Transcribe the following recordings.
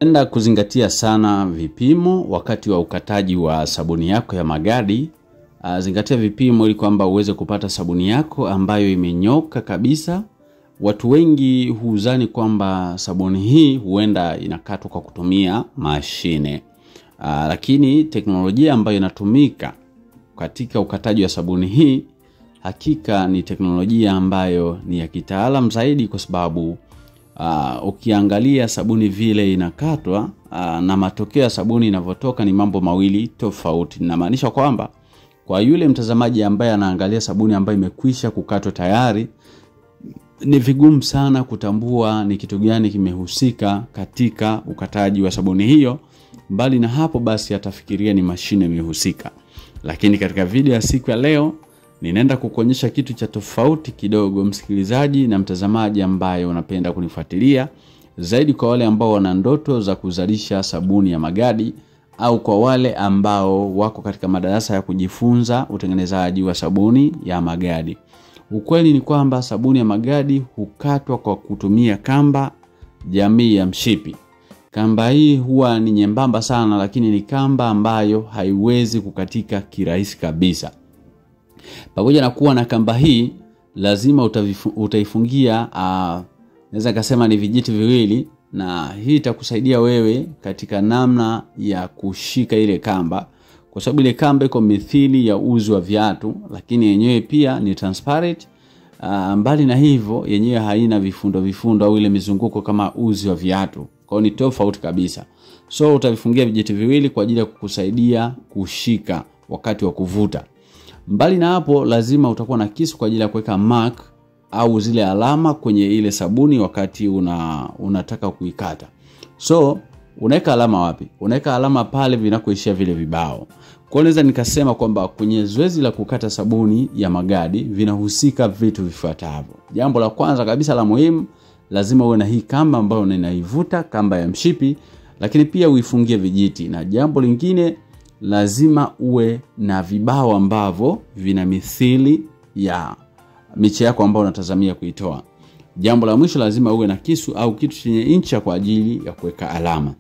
Enda kuzingatia sana vipimo wakati wa ukataji wa sabuni yako ya magadi. Zingatia vipimo ili kwamba uweze kupata sabuni yako ambayo imenyoka kabisa. Watu wengi huzani kwamba sabuni hii huenda inakatwa kwa kutumia mashine. Lakini teknolojia ambayo inatumika katika ukataji wa sabuni hii hakika ni teknolojia ambayo ni ya kitaalamu zaidi, kwa sababu ukiangalia sabuni vile inakatwa na matokeo ya sabuni inavyotoka ni mambo mawili tofauti. Inamaanisha kwamba kwa yule mtazamaji ambaye anaangalia sabuni ambayo imekwisha kukatwa tayari, ni vigumu sana kutambua ni kitu gani kimehusika katika ukataji wa sabuni hiyo. Mbali na hapo basi atafikiria ni mashine imehusika. Lakini katika video ya siku ya leo ninaenda kukuonyesha kitu cha tofauti kidogo, msikilizaji na mtazamaji ambaye unapenda kunifuatilia, zaidi kwa wale ambao wana ndoto za kuzalisha sabuni ya magadi, au kwa wale ambao wako katika madarasa ya kujifunza utengenezaji wa sabuni ya magadi. Ukweli ni kwamba sabuni ya magadi hukatwa kwa kutumia kamba jamii ya mshipi. Kamba hii huwa ni nyembamba sana, lakini ni kamba ambayo haiwezi kukatika kirahisi kabisa. Pamoja na kuwa na kamba hii, lazima utaifungia naweza kusema ni vijiti viwili, na hii itakusaidia wewe katika namna ya kushika ile kamba, kwa sababu ile kamba iko mithili ya uzi wa viatu, lakini yenyewe pia ni transparent. Mbali na hivyo, yenyewe haina vifundo au ile mizunguko kama uzi wa viatu. Kwa hiyo ni tofauti kabisa. So utavifungia vijiti viwili kwa ajili ya kukusaidia kushika wakati wa kuvuta. Mbali na hapo, lazima utakuwa na kisu kwa ajili ya kuweka mark au zile alama kwenye ile sabuni wakati unataka kuikata. So unaweka alama wapi? Unaweka alama pale vinakoishia vile vibao. Kwa hiyo naweza nikasema kwamba kwenye zoezi la kukata sabuni ya magadi vinahusika vitu vifuatavyo. Jambo la kwanza kabisa la muhimu, lazima uwe na hii kamba ambayo unaivuta, kamba ya mshipi, lakini pia uifungie vijiti. Na jambo lingine, lazima uwe na vibao ambavyo vina mithili ya miche yako ambayo unatazamia kuitoa. Jambo la mwisho, lazima uwe na kisu au kitu chenye ncha kwa ajili ya kuweka alama.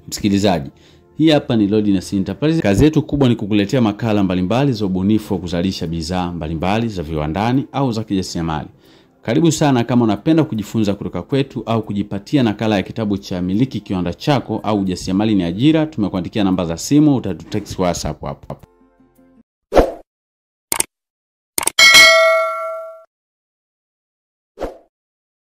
Msikilizaji, hii hapa ni Lodness Enterprises. Kazi yetu kubwa ni kukuletea makala mbalimbali za ubunifu wa kuzalisha bidhaa mbalimbali za viwandani au za kijasiriamali. Karibu sana. Kama unapenda kujifunza kutoka kwetu au kujipatia nakala ya kitabu cha Miliki Kiwanda Chako au Ujasiriamali ni Ajira, tumekuandikia namba za simu, utatutext WhatsApp hapo.